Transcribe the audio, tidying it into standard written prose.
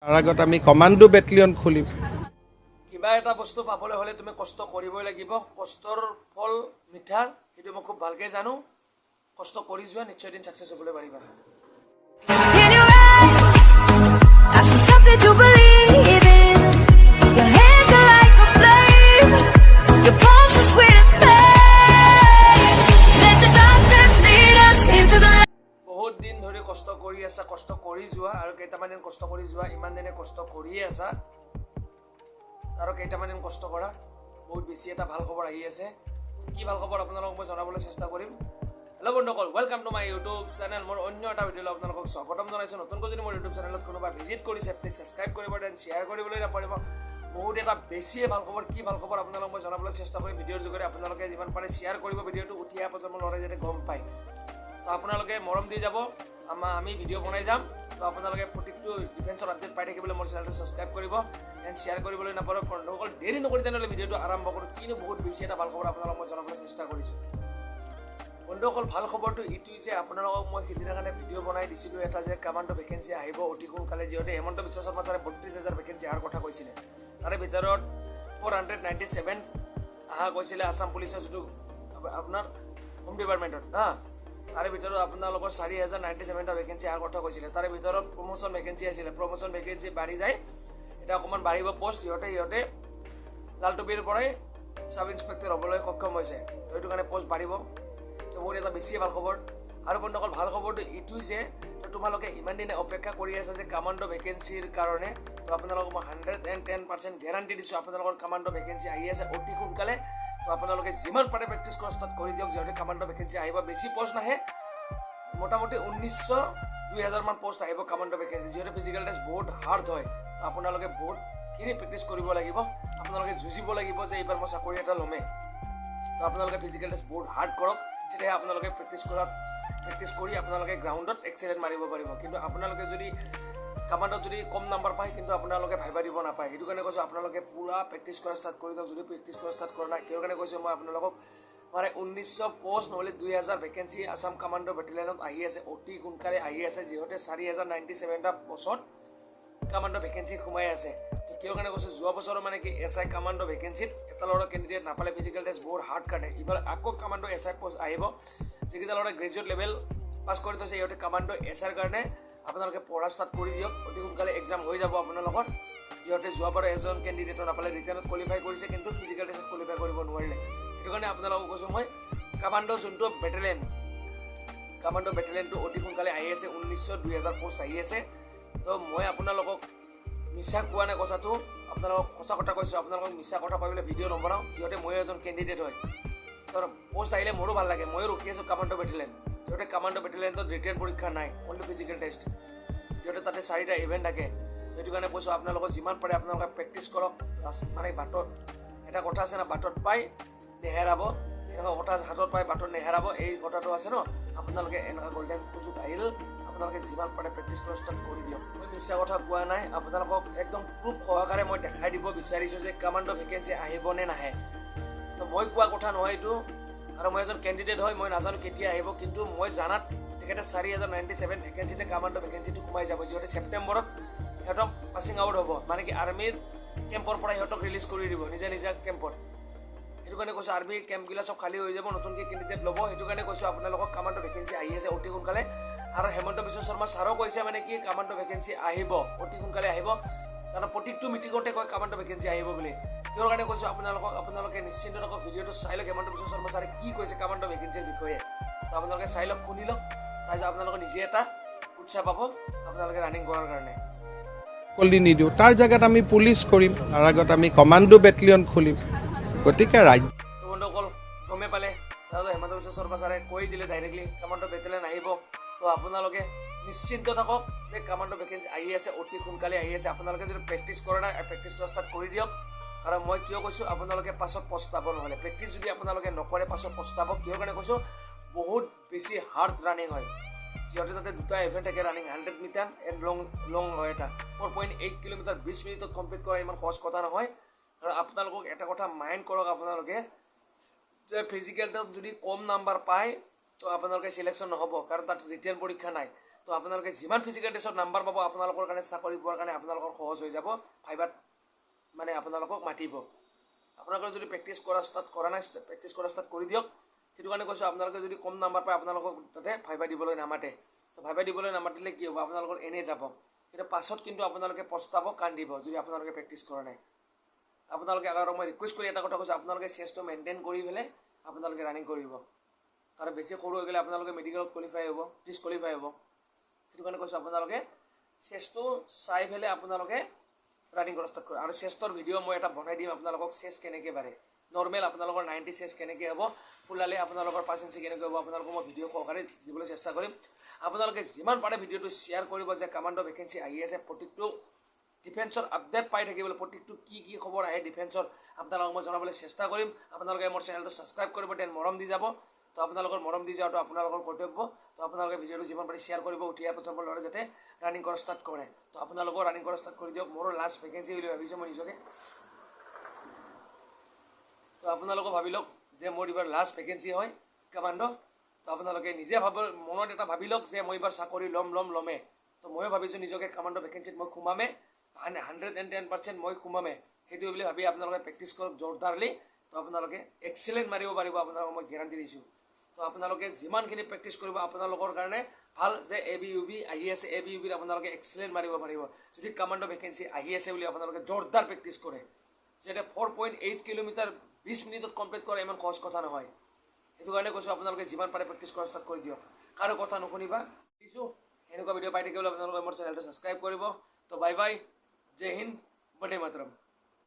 তাৰ আগত আমি কমাণ্ডো বেটেলিয়ন খুলিম। কিবা এটা বস্তু পাবলৈ হ'লে তুমি কষ্ট কৰিবই লাগিব। কষ্টৰ ফল মিঠা, সেইটো মই খুব ভালকৈ জানো। কষ্ট কৰি যোৱা, নিশ্চয় এদিন ছাকচেছ হ'বলৈ পাৰিবা। In your eyes, I see something to believe in. Your hands are like a flame. Your palms are sweet as pain. Let the darkness lead us into the light. বহুত দিন ধৰি কষ্ট কৰি আছা, কষ্ট কৰি যোৱা আৰু কেইটামান দিন কষ্ট কৰি যোৱা। ইমান দিনে কষ্ট কৰিয়ে আছা আৰু কেইটামান দিন কষ্ট কৰা। বহুত বেছি এটা ভাল খবৰ আহি আছে। কি ভাল খবৰ আপোনালোকক মই জনাবলৈ চেষ্টা কৰিম। হেল্ল' বন্ধুসকল, welcome to my YouTube channel. মোৰ অন্য এটা ভিডিঅ'লৈ আপোনালোকক স্বাগতম জনাইছোঁ। নতুনকৈ যদি মোৰ ইউটিউব চেনেলত কোনোবা ভিজিট কৰিছে, প্লিজ ছাবস্ক্ৰাইব কৰিব, দেন শ্বেয়াৰ কৰিবলৈ নাপাহৰিব। বহুত এটা বেছিয়ে ভাল খবৰ। কি ভাল খবৰ আপোনালোকক মই জনাবলৈ চেষ্টা কৰিম ভিডিঅ'ৰ যোগেৰে। আপোনালোকে যিমান পাৰে শ্বেয়াৰ কৰিব ভিডিঅ'টো, উঠি অহা প্ৰজন্মৰ ল'ৰাই যাতে গম পায়। তো আপোনালোকে মৰম দি যাব, আমি ভিডিঅ' বনাই যাম। তো আপোনালোকে প্ৰতিটো ডিফেন্সৰ আপডেট পাই থাকিবলৈ মোৰ চেনেলটো ছাবস্ক্ৰাইব কৰিব, এণ্ড শ্বেয়াৰ কৰিবলৈ নাপাহৰিব। বন্ধুসকল, দেৰি নকৰি তেনেহ'লে ভিডিঅ'টো আৰম্ভ কৰোঁ। কিনো বহুত বেছি এটা ভাল খবৰ আপোনালোকক মই জনাবলৈ চেষ্টা কৰিছোঁ। বন্ধুসকল, ভাল খবৰটো এইটোৱেই যে আপোনালোকক মই সিদিনা কাৰণে ভিডিঅ' বনাই দিছিলোঁ এটা, যে কামাণ্ডো ভেকেঞ্চি আহিব অতি সোনকালে। যিহেতু হেমন্ত বিশ্ব শৰ্মা ছাৰে 32,000 ভেকেঞ্চি অহাৰ কথা কৈছিলে। তাৰে ভিতৰত 497 অহা কৈছিলে আছাম পুলিচৰ, যিটো আপোনাৰ হোম ডিপাৰ্টমেণ্টত। তাৰে ভিতৰত আপোনালোকৰ 4,097টা ভেকেঞ্চি অহাৰ কথা কৈছিলে। তাৰে ভিতৰত প্ৰমোশ্যন ভেকেঞ্চি আছিলে। প্ৰমোশ্যন ভেকেঞ্চি বাঢ়ি যায়, এতিয়া অকণমান বাঢ়িব পষ্ট। সিহঁতে লালটুবিৰ পৰাই চাব ইনস্পেক্টৰ হ'বলৈ সক্ষম হৈছে। তো সেইটো কাৰণে পষ্ট বাঢ়িব। তো বহুত এটা বেছিয়ে ভাল খবৰ। আৰু বন্ধুসকল, ভাল খবৰটো এইটোৱেই যে তোমালোকে ইমান দিনে অপেক্ষা কৰি আছা যে কামাণ্ডো ভেকেঞ্চিৰ কাৰণে। তো আপোনালোকক মই 110% গেৰাণ্টি দিছোঁ, আপোনালোকৰ কামাণ্ডো ভেকেঞ্চি আহি আছে অতি সোনকালে। তো আপোনালোকে যিমান পাৰে প্ৰেক্টিছ কৰা ষ্টাৰ্ট কৰি দিয়ক। যিহেতু কামাণ্ডো ভেকেঞ্চি আহিব, বেছি পষ্ট নাহে, মোটামুটি 1900-2000 মান পষ্ট আহিব কামাণ্ডো ভেকেঞ্চি। যিহেতু ফিজিকেল টেষ্ট বহুত হাৰ্ড হয়, তো আপোনালোকে বহুতখিনি প্ৰেক্টিছ কৰিব লাগিব। আপোনালোকে যুঁজিব লাগিব যে এইবাৰ মই চাকৰি এটা ল'মেই। তো আপোনালোকে ফিজিকেল টেষ্ট বহুত হাৰ্ড কৰক, তেতিয়াহে আপোনালোকে প্ৰেক্টিছ কৰি আপোনালোকে গ্ৰাউণ্ডত এক্সেলেণ্ট মাৰিব পাৰিব। কিন্তু আপোনালোকে যদি কামাণ্ডত যদি কম নাম্বাৰ পায়, কিন্তু আপোনালোকে ভাবিব দিব নাপায়। সেইটো কাৰণে কৈছোঁ আপোনালোকে পূৰা প্ৰেক্টিছ কৰা ষ্টাৰ্ট কৰি দিয়ক। যদি প্ৰেক্টিছ কৰা ষ্টাৰ্ট কৰা নাই, কিয় কাৰণে কৈছোঁ মই আপোনালোকক, মানে 1900 পষ্ট নহ'লে 2000 ভেকেঞ্চি আছাম কামাণ্ডো বেটেলিয়নত আহি আছে, অতি সোনকালে আহি আছে। যিহেতু 4,097টা পষ্টত কামাণ্ডো ভেকেঞ্চি সোমাই আছে। তো কিয় কাৰণে কৈছোঁ, যোৱা বছৰৰ মানে কি SI কামাণ্ডো ভেকেঞ্চিত এটা ল'ৰা কেণ্ডিডেট নাপালে, ফিজিকেল টেষ্ট বহুত হাৰ্ড কাৰণে। এইবাৰ আকৌ কামাণ্ডো SI পষ্ট আহিব। যিকেইটা ল'ৰা গ্ৰেজুৱেট লেভেল পাছ কৰি থৈছে, সিহঁতে কামাণ্ডো SIৰ কাৰণে আপোনালোকে পঢ়া ষ্টাৰ্ট কৰি দিয়ক। অতি সোনকালে এক্সাম হৈ যাব আপোনালোকৰ। যিহেতু যোৱাবাৰ এজন কেণ্ডিডেটৰ নাপালে, ৰিটাৰ্ণত কোৱালিফাই কৰিছে, কিন্তু ফিজিকেল টেষ্টত কোৱালিফাই কৰিব নোৱাৰিলে। সেইটো কাৰণে আপোনালোকক কৈছোঁ মই, কামাণ্ডো যোনটো বেটেলিয়ন, কামাণ্ডো বেটেলিয়নটো অতি সোনকালে আহি আছে। 1900-2000 পষ্ট আহি আছে। তো মই আপোনালোকক মিছা কোৱা নাই কথাটো, আপোনালোকক সঁচা কথা কৈছোঁ। আপোনালোকক মিছা কথা পাবলৈ ভিডিঅ' নবনাওঁ। যিহেতু ময়ো এজন কেণ্ডিডেট হয়, তো পষ্ট আহিলে মোৰো ভাল লাগে। ময়ো ৰখি আছোঁ কামাণ্ডো বেটেলিয়ন। যিহেতু কামাণ্ডো বেটেলিয়নটোত ৰিটেন পৰীক্ষা নাই, অনলি ফিজিকেল টেষ্ট। যিহেতু তাতে 4টা ইভেণ্ট থাকে। সেইটো কাৰণে কৈছোঁ আপোনালোকক যিমান পাৰে আপোনালোকে প্ৰেক্টিছ কৰক। মানে বাটত এটা কথা আছে না, বাটত পাই নেহেৰাব, এনেকুৱা কথা হাতত পাই বাটত নেহেৰাব, এই কথাটো আছে ন। আপোনালোকে এনেকুৱা গল্ডেন সুযোগ আহিল, আপোনালোকে যিমান পাৰে প্ৰেক্টিছ কৰা ষ্টাৰ্ট কৰি দিয়ক। মই মিছা কথা কোৱা নাই, আপোনালোকক একদম প্ৰুফ সহকাৰে মই দেখাই দিব বিচাৰিছোঁ যে কামাণ্ডো ভেকেঞ্চি আহিব নে নাহে। তো মই কোৱা কথা নহয় এইটো, আৰু মই এজন কেণ্ডিডেট হয়, মই নাজানো কেতিয়া আহিব। কিন্তু মই জানাত তেখেতে 4,097 ভেকেঞ্চিতে কামাণ্ডো ভেকেঞ্চিটো সোমাই যাব। যিহেতু ছেপ্টেম্বৰত সিহঁতক পাছিং আউট হ'ব, মানে কি আৰ্মিৰ কেম্পৰ পৰা সিহঁতক ৰিলিজ কৰি দিব নিজা কেম্পত। সেইটো কাৰণে কৈছোঁ আৰ্মি কেম্পবিলাক চব খালী হৈ যাব, নতুনকৈ কেণ্ডিডেট ল'ব। সেইটো কাৰণে কৈছোঁ আপোনালোকক কামাণ্ডো ভেকেঞ্চি আহি আছে অতি সোনকালে। আৰু হেমন্ত বিশ্ব শৰ্মা ছাৰো কৈছে মানে কি কামাণ্ডো ভেকেঞ্চি আহিব, অতি সোনকালে আহিব। কাৰণ প্ৰত্যেকটো মিটিঙতে কয় কামাণ্ডো ভেকেঞ্চি আহিব বুলি। কিয় কাৰণে কৈছোঁ আপোনালোকে নিশ্চিন্ত থাকক, ভিডিঅ'টো চাই লওক হেমন্ত বিশ্ব শৰ্মা ছাৰে কি কৈছে কামাণ্ডো ভেকেঞ্চিৰ বিষয়ে। তো আপোনালোকে চাই লওক, শুনি লওক, তাৰপিছত আপোনালোকে নিজে এটা উৎসাহ পাব আপোনালোকে ৰানিং কৰাৰ কাৰণে। কলি নিদিওঁ, তাৰ জেগাত আমি পুলিচ কৰিম। তাৰ আগত আমি কমাণ্ডো বেটেলিয়ন খুলিম। গতিকে ৰাজ্য বন্ধুসকল গমে পালে, তাৰপিছত হেমন্ত বিশ্ব শৰ্মা ছাৰে কৈ দিলে ডাইৰেক্টলি কামাণ্ডো বেটেলিয়ন আহিব। তো আপোনালোকে নিশ্চিন্ত থাকক যে কামাণ্ডো ভেকেঞ্চি আহি আছে, অতি সোনকালে আহি আছে। আপোনালোকে যদি প্ৰেক্টিছ কৰা নাই, প্ৰেক্টিছ কৰা ষ্টাৰ্ট কৰি দিয়ক। কাৰণ মই কিয় কৈছোঁ, আপোনালোকে পাছত পস্তাব। নহ'লে প্ৰেক্টিছ যদি আপোনালোকে নকৰে, পাছত পস্তাব। কিয় কাৰণে কৈছোঁ, বহুত বেছি হাৰ্ড ৰানিং হয়। যিহেতু তাতে 2টা ইভেণ্ট থাকে ৰানিং, 100 মিটাৰ এণ্ড লং হয় এটা। 4.8 কিলোমিটাৰ 20 মিনিটত কমপ্লিট কৰা ইমান সহজ কথা নহয়। আৰু আপোনালোকক এটা কথা মাইণ্ড কৰক আপোনালোকে, যে ফিজিকেলটোত যদি কম নাম্বাৰ পায়, তো আপোনালোকে চিলেকশ্যন নহ'ব, কাৰণ তাত ৰিটেন পৰীক্ষা নাই। তো আপোনালোকে যিমান ফিজিকেল টেষ্টত নাম্বাৰ পাব আপোনালোকৰ কাৰণে চাকৰি পোৱাৰ কাৰণে আপোনালোকৰ সহজ হৈ যাব ভাইবাত মানে আপোনালোকক মাতিব আপোনালোকে যদি প্ৰেক্টিছ কৰা ষ্টাৰ্ট কৰি দিয়ক সেইটো কাৰণে কৈছোঁ আপোনালোকে যদি কম নাম্বাৰ পায় আপোনালোকক তাতে ভাইবা দিবলৈ নামাতে তো ভাইবা দিবলৈ নামাতিলে কি হ'ব আপোনালোকৰ এনেই যাব কিন্তু পাছত কিন্তু আপোনালোকে পস্তাব কান্দিব যদি আপোনালোকে প্ৰেক্টিছ কৰা নাই আপোনালোকে আৰু মই ৰিকুৱেষ্ট কৰি এটা কথা কৈছোঁ আপোনালোকে চেষ্টো মেইনটেইন কৰি পেলাই আপোনালোকে ৰানিং কৰিব কাৰণ বেছি সৰু হৈ গ'লে আপোনালোকে মেডিকেলত কোৱালিফাই হ'ব ডিছকোৱালিফাই হ'ব সেইটো কাৰণে কৈছোঁ আপোনালোকে চেষ্টো চাই পেলাই আপোনালোকে ৰানিং কৰা ষ্টাৰ্ট কৰে আৰু চেষ্টৰ ভিডিঅ' মই এটা বনাই দিম আপোনালোকক চেষ্ট কেনেকৈ বাঢ়ে নৰ্মেল আপোনালোকৰ 90 চেষ্ট কেনেকৈ হ'ব ফুলালে আপোনালোকৰ পাৰ্চেঞ্চি কেনেকৈ হ'ব আপোনালোকক মই ভিডিঅ' সহকাৰে দিবলৈ চেষ্টা কৰিম আপোনালোকে যিমান পাৰে ভিডিঅ'টো শ্বেয়াৰ কৰিব যে কামাণ্ডো ভেকেঞ্চি আহি আছে প্ৰত্যেকটো ডিফেন্সৰ আপডেট পাই থাকিবলৈ প্ৰত্যেকটো কি খবৰ আহে ডিফেন্সৰ আপোনালোকক মই জনাবলৈ চেষ্টা কৰিম আপোনালোকে মোৰ চেনেলটো ছাবস্ক্ৰাইব কৰিব দেন মৰম দি যাব তো আপোনালোকৰ মৰম দি যাওঁতো আপোনালোকৰ কৰ্তব্য তো আপোনালোকে ভিডিঅ'টো যিমান পাৰে শ্বেয়াৰ কৰিব উঠি অহাৰ পাছত ল'ৰা যাতে ৰানিং কৰা ষ্টাৰ্ট কৰে তো আপোনালোকেও ৰানিং কৰা ষ্টাৰ্ট কৰি দিয়ক মোৰো লাষ্ট ভেকেঞ্চি বুলি ভাবিছোঁ মই নিজকে তো আপোনালোকে ভাবি লওক যে মোৰ এইবাৰ লাষ্ট ভেকেঞ্চি হয় কামাণ্ডো তো আপোনালোকে নিজে মনত এটা ভাবি লওক যে মই এইবাৰ চাকৰি ল'মে তো ময়ো ভাবিছোঁ নিজকে কামাণ্ডো ভেকেঞ্চিত মই সোমামে 110% মই সোমামে সেইটো বুলি ভাবি আপোনালোকে প্ৰেক্টিছ কৰক জোৰদাৰলি তো আপোনালোকে এক্সেলেণ্ট মাৰিব পাৰিব আপোনালোকক মই গেৰাণ্টি দিছোঁ তো আপোনালোকে যিমানখিনি প্ৰেক্টিছ কৰিব আপোনালোকৰ কাৰণে ভাল যে ABUB আহি আছে ABUBত আপোনালোকে এক্সেলেণ্ট মাৰিব পাৰিব যদি কামাণ্ডো ভেকেঞ্চি আহি আছে বুলি আপোনালোকে জোৰদাৰ প্ৰেক্টিছ কৰে যেনে 4.8 কিলোমিটাৰ 20 মিনিটত কমপ্লিট কৰা ইমান সহজ কথা নহয় সেইটো কাৰণে কৈছোঁ আপোনালোকে যিমান পাৰে প্ৰেক্টিছ কৰা ষ্টাৰ্ট কৰি দিয়ক কাৰো কথা নুশুনিবা দিছোঁ এনেকুৱা ভিডিঅ' পাই থাকিবলৈ আপোনালোকে মোৰ চেনেলটো ছাবস্ক্ৰাইব কৰিব তো বাই বাই জয় হিন্দ বন্দে মাতৰম